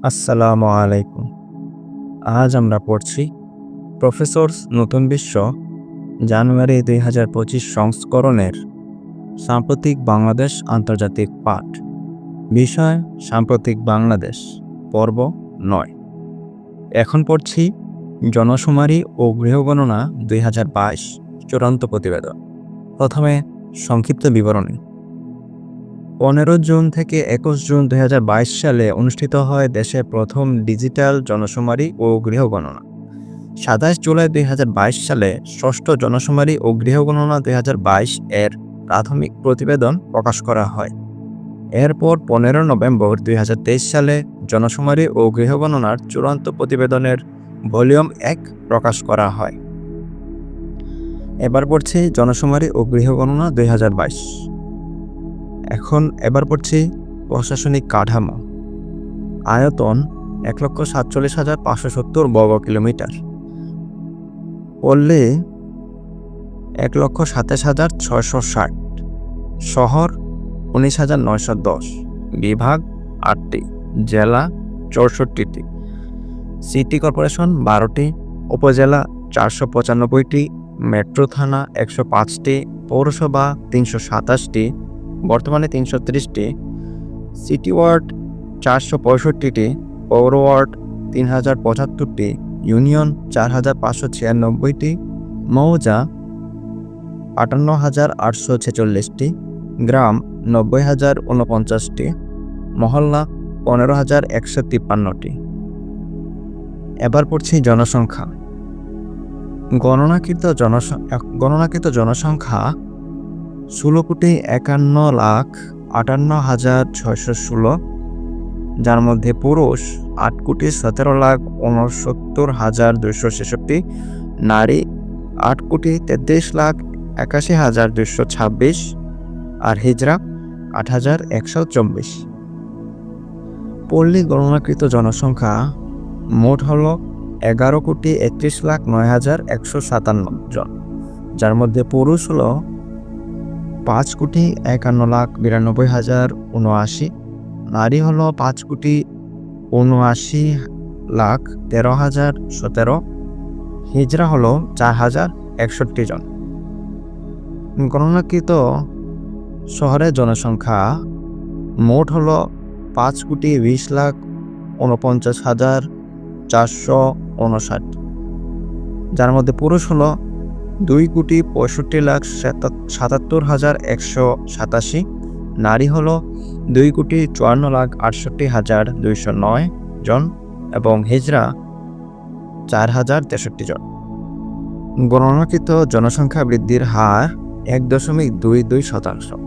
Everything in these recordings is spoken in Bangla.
আসসালামু আলাইকুম। আজ আমরা পড়ছি প্রফেসরস নতুন বিশ্ব জানুয়ারি ২০২৫ সংস্করণের সাম্প্রতিক বাংলাদেশ আন্তর্জাতিক পাঠ। বিষয় সাম্প্রতিক বাংলাদেশ, পর্ব ৯। এখন পড়ছি জনশুমারি ও গৃহগণনা ২০২২ চূড়ান্ত প্রতিবেদন। প্রথমে সংক্ষিপ্ত বিবরণী। ১৫ জুন থেকে ২১ জুন ২০২২ সালে অনুষ্ঠিত হয় দেশের প্রথম ডিজিটাল জনশুমারি ও গৃহগণনা। ২৭ জুলাই ২০২২ সালে ষষ্ঠ জনশুমারি ও গৃহগণনা ২০২২ এর প্রাথমিক প্রতিবেদন প্রকাশ করা হয়। এরপর ১৫ নভেম্বর ২০২৩ সালে জনশুমারি ও গৃহগণনার চূড়ান্ত প্রতিবেদনের ভলিউম ১ প্রকাশ করা হয়। এবার পড়ছি জনশুমারি ও গৃহগণনা ২০২২। এবার পড়ছি প্রশাসনিক কাঠামো। আয়তন ১,৪৭,৫৭০ বর্গ কিলোমিটার। পল্লী ১,২৭,৬৬০। শহর ১৯,৯১০। বিভাগ ৮টি। জেলা ৬৪টি। সিটি কর্পোরেশন ১২টি। উপজেলা ৪৯৫টি। মেট্রো থানা ১০৫টি। পৌরসভা ৩২৭টি, বর্তমানে ৩৩০টি। City word ৪৬৫টি। পৌর ওয়ার্ড ৩,০৭৫টি। ইউনিয়ন ৪,৫৯৬টি। মৌজা ৫৮,৮৪৬টি। গ্রাম ৯০,০৪৯টি। মহল্লা ১৫,১৫৩টি। এবার পড়ছি জনসংখ্যা। গণনাকৃত জনসংখ্যা ১৬,৫১,৫৮,৬১৬, যার মধ্যে পুরুষ ৮,১৭,৬৯,২৬৬, নারী 8,33,৮১,২২২, আর হিজরা ৮,১২৪। পল্লী গণনাকৃত জনসংখ্যা মোট হল ১১,৩১,০৯,১৫৭ জন, যার মধ্যে পুরুষ হল ৫,৫১,৯২,০৭৯, নারী হল ৫,৭৯,১৩,০১৭, হিজরা হল ৪,০৬১ জন। গণনাকৃত শহরের জনসংখ্যা মোট হল ৫,২০,৪৯,৪৫৯, যার মধ্যে পুরুষ হল ২,৬৫,৭৭,১৮৭, নারী হল ২,৫৪,৬৮,২০৯ জন এবং হিজরা ৪,০৬৩ জন। গণনাকৃত জনসংখ্যা বৃদ্ধির হার ১.২২%।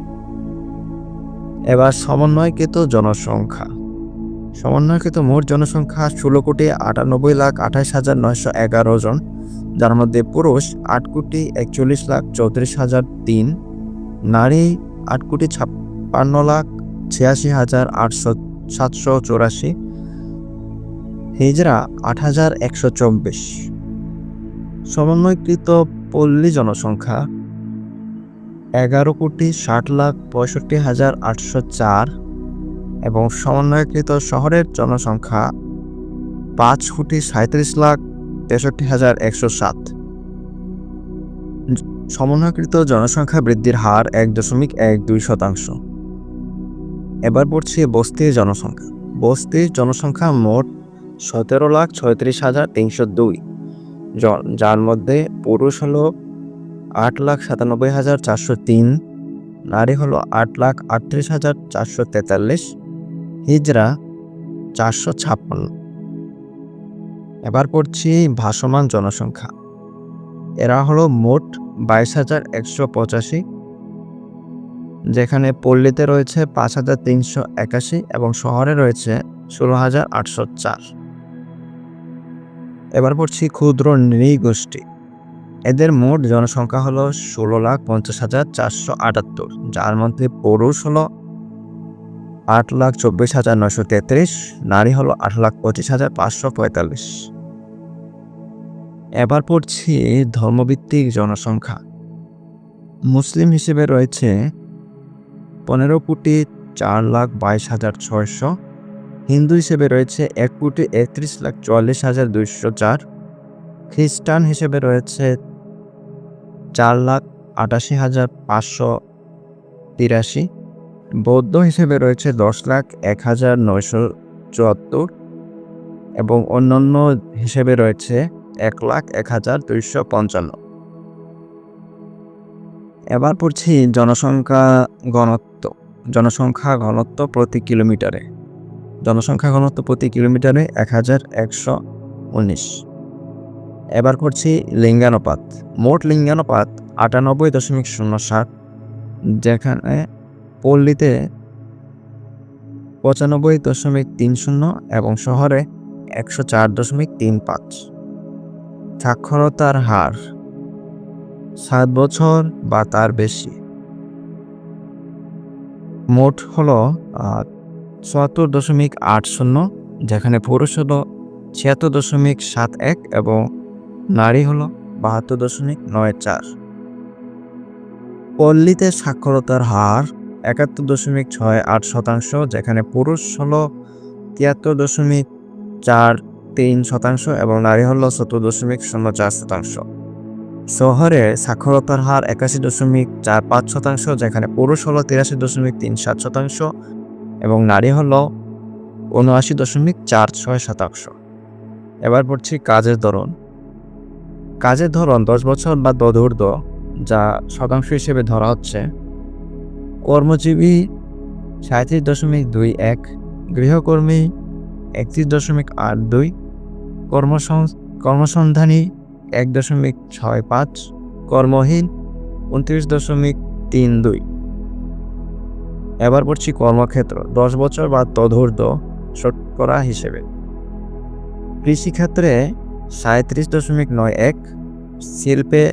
এবার সমন্বয়কৃত জনসংখ্যা। সমন্বয়কৃত মোট জনসংখ্যা ১৬,৯৮,২৮,৯১১ জন, যার মধ্যে পুরুষ ৮,৪১,৩৪,০০৩, নারী ৮,৫৬,৮৬,৭84, হিজরা ৮,১২৪। সমন্বয়কৃত পল্লী জনসংখ্যা ১১,৬০,৬৫,৮০৪ এবং সমন্বয়কৃত শহরের জনসংখ্যা ৫,৩৭,৬৩,১০৭। সমন্বয়কৃত জনসংখ্যা বৃদ্ধির হার ১.১২%। এবার পড়ছি বস্তির জনসংখ্যা। বস্তির জনসংখ্যা মোট ১৭,৩৬,৩০২ জন, যার মধ্যে পুরুষ হল ৮,৯৭,৪০৩, নারী হল ৮,৩৮,৪৪৩, হিজরা ৪৫৬। এবার পড়ছি ভাসমান জনসংখ্যা। এরা হলো মোট ২২,১৮৫, যেখানে পল্লীতে রয়েছে ৫,৩৮১ এবং শহরে রয়েছে ১৬,৮০৪। এবার পড়ছি ক্ষুদ্র নৃগোষ্ঠী। এদের মোট জনসংখ্যা হলো ১৬,৫০,৪৭৮, যার মধ্যে পুরুষ হলো ৮,২৪,৯৩৩, নারী হলো ৮,২৫,৫৪৫। এবার পড়ছি ধর্মভিত্তিক জনসংখ্যা। মুসলিম হিসেবে রয়েছে ১৫,৪,২২,৬০০, হিন্দু হিসেবে রয়েছে 1,31,44,204। খ্রিস্টান হিসেবে রয়েছে 4,88,583। বৌদ্ধ হিসেবে রয়েছে 10,01,974 এবং অন্যান্য হিসেবে রয়েছে 1,01,255। এবার পড়ছি জনসংখ্যা ঘনত্ব প্রতি কিলোমিটারে। জনসংখ্যা ঘনত্ব প্রতি কিলোমিটারে 1,119। এবার করছি লিঙ্গানুপাত। মোট লিঙ্গানুপাত 98.07, যেখানে পল্লীতে 95.30 এবং শহরে 104.35। সাক্ষরতার হার 7 বছর বা তার বেশি। মোট হলো 74.80, যেখানে পুরুষ হলো 76.71 এবং নারী হলো 72.94। পল্লীতে সাক্ষরতার হার 71.68%, যেখানে পুরুষ হলো 73.43% এবং নারী হলো 70.04%। শহরে সাক্ষরতার হার 81.45%, যেখানে পুরুষ হলো 83.37% এবং নারী হলো 79.46%। এবার পড়ছি কাজের ধরন। কাজের ধরন 10 বছর বা তদূর্ধ্ব, যা শতাংশ হিসেবে ধরা হচ্ছে। কর্মজীবী 37.21, গৃহকর্মী 31.82, কর্মসন্ধানী 1.65, কর্মহীন 29.32। এবার পড়ছি কর্মক্ষেত্র 10 বছর বা তদূর্ধ্ব শতকরা হিসেবে। কৃষিক্ষেত্রে 37.91, শিল্পে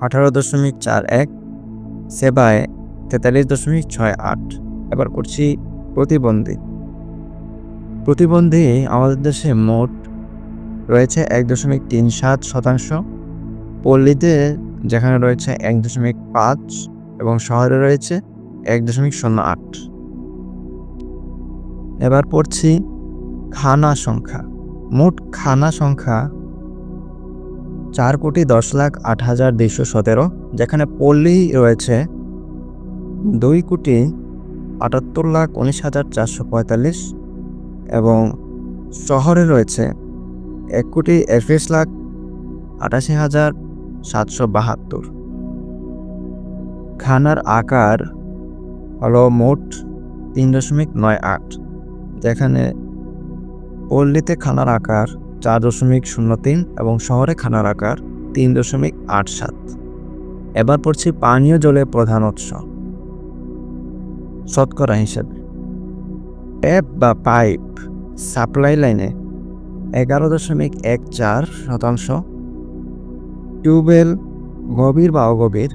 18.41, সেবায় 43.68। এবার করছি প্রতিবন্ধী আমাদের দেশে মোট রয়েছে 1.37%। পল্লীতে যেখানে রয়েছে 1.5 এবং শহরে রয়েছে 1.08। এবার পড়ছি খানা সংখ্যা। মোট খানা সংখ্যা 4,10,08,217, যেখানে পল্লী রয়েছে 2,78,19,445 এবং শহরে রয়েছে 1,21,88,772। খানার আকার হলো মোট 3.98, যেখানে পল্লীতে খানার আকার 4.03 এবং শহরে খানার আকার 3.87। এবার পড়ছি পানীয় জলের প্রধান উৎস শতকরা হিসেবে। ট্যাপ বা পাইপ সাপ্লাই লাইনে 11.14%, টিউবওয়েল গভীর বা অগভীর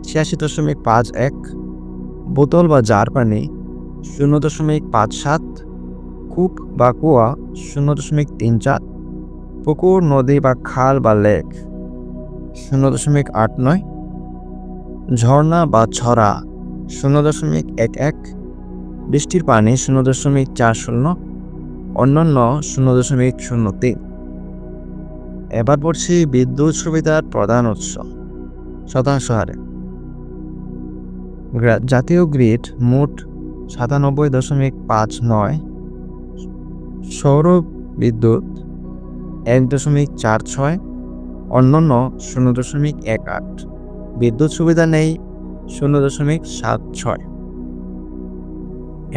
86.51, বোতল বা জার পানি 0.57, কূপ বা কুয়া 0.34, পুকুর নদী বা খাল বা লেক 0.89, ঝর্ণা বা ছড়া 0.11, বৃষ্টির পানি 0.40, অন্যান্য 0.03। এবার পড়ছি বিদ্যুৎ সুবিধার প্রধান উৎস শতাংশ হারে। জাতীয় গ্রিড মোট 97.59, সৌর বিদ্যুৎ 1.46, অন্যান্য 0.18। বিদ্যুৎ সুবিধা নেই 0.76।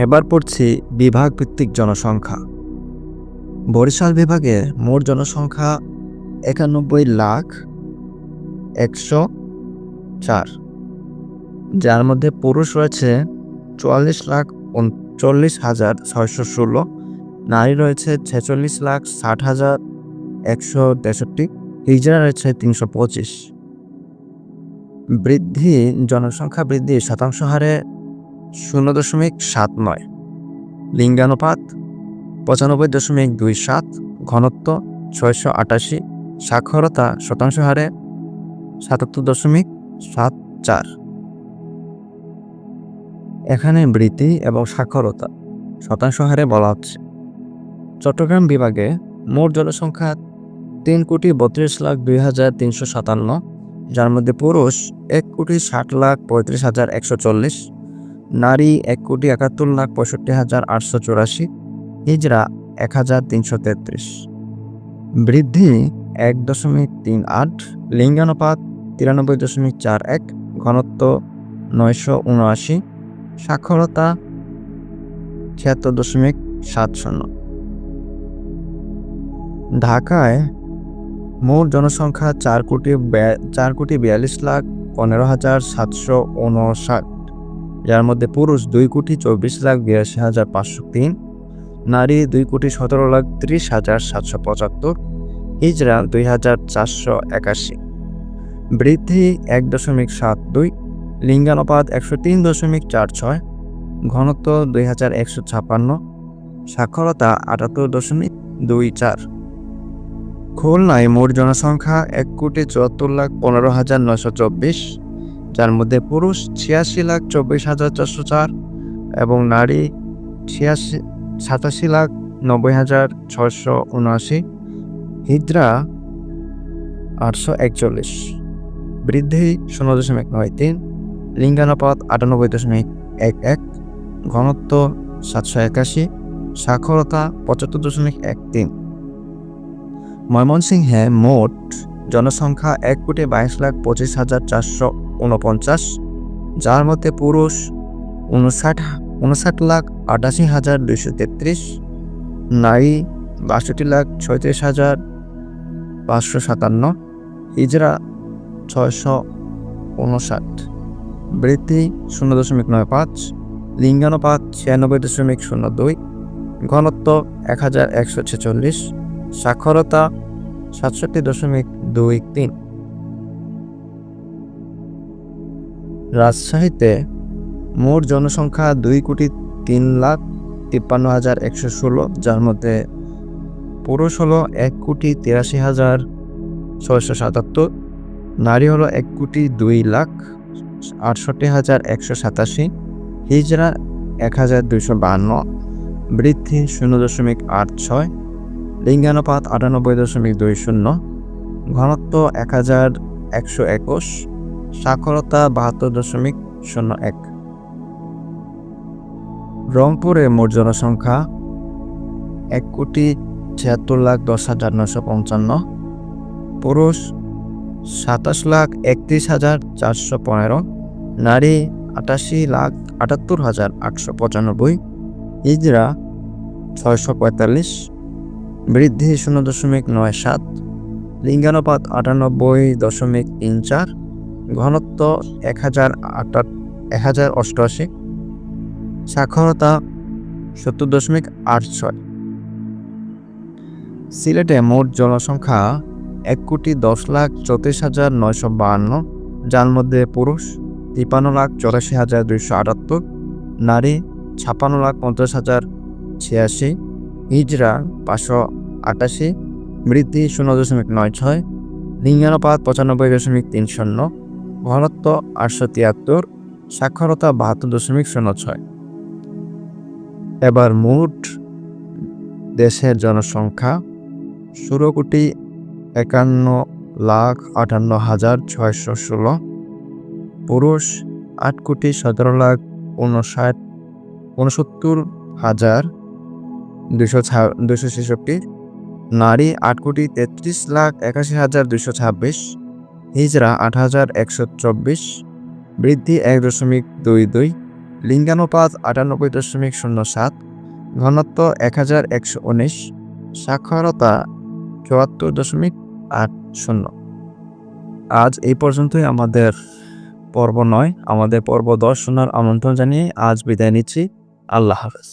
এবার পড়ছি বিভাগ ভিত্তিক জনসংখ্যা। বরিশাল বিভাগে মোট জনসংখ্যা 91,104, যার মধ্যে পুরুষ রয়েছে 44,39,616, নারী রয়েছে 46,60,163, হিজড়া রয়েছে 325। জনসংখ্যা বৃদ্ধি শতাংশ হারে 0.79। লিঙ্গানুপাত 95.27, ঘনত্ব 688, সাক্ষরতা শতাংশ হারে 77.74। এখানে বৃদ্ধি এবং সাক্ষরতা শতাংশ হারে বলা হচ্ছে। চট্টগ্রাম বিভাগে মোট জনসংখ্যা 3,32,02,357, যার মধ্যে পুরুষ 1,60,35,140, নারী 1,71,65,884, হিজরা 1,333। বৃদ্ধি 1.38, লিঙ্গানুপাত 93.41, ঘনত্ব 979, সাক্ষরতা 76.70। ঢাকায় মোট জনসংখ্যা 4,42,15,759, যার মধ্যে পুরুষ 2,24,82,503, নারী 2,17,30,775, হিজরা 2,481। বৃদ্ধি 1.72, লিঙ্গানুপাত 103.46, ঘনত্ব 2,156, সাক্ষরতা 78.24। খুলনায় মোট জনসংখ্যা 1,74,15,924, যার মধ্যে পুরুষ 86,24,404 এবং নারী 87,90,679, হিজরা 841। বৃদ্ধি 0.93, লিঙ্গানুপাত 98.11, ঘনত্ব 781, সাক্ষরতা 75.13। ময়মনসিংহে মোট জনসংখ্যা 1,22,25,449, যার মধ্যে পুরুষ 59,88,233, নারী 62,36,557, হিজরা 659। বৃদ্ধি 0.95, লিঙ্গানুপাত 96.02, ঘনত্ব 1,146, সাক্ষরতা 67.23। রাজশাহীতে মোট জনসংখ্যা 2,03,53,116, যার মধ্যে পুরুষ হল 1,83,677, নারী হল 1,02,68,187, হিজরা 1,252। বৃদ্ধি 0.86, লিঙ্গানুপাত 98.20, ঘনত্ব 1,121, সাক্ষরতা 72.01। রংপুরে মোট জনসংখ্যা 1,76,10,955, পুরুষ 27,31,415, নারী 88,78,895, হিজরা 645। বৃদ্ধি 0.97, লিঙ্গানুপাত 98.34, ঘনত্ব 1,088, সাক্ষরতা 70.86। সিলেটে মোট জনসংখ্যা 1,10,34,952, যার মধ্যে পুরুষ 53,84,278, নারী 56,50,086, হিজরা 588। বৃদ্ধি 0.96, লিঙ্গানুপাত 95.30, ঘনত্ব 873, সাক্ষরতা 72.06। এবার মোট দেশের জনসংখ্যা 16,51,58,616, পুরুষ 8,69,69,266, নারী 8,33,81,226, হিজরা 8,124। বৃদ্ধি 1.22, লিঙ্গানুপাত 98.07, ঘনত্ব 1,119, সাক্ষরতা 74.80। আজ এই পর্যন্তই আমাদের পর্ব 9। আমাদের পর্ব 10 শোনার আমন্ত্রণ জানিয়ে আজ বিদায় নিচ্ছি। আল্লাহ হাফেজ।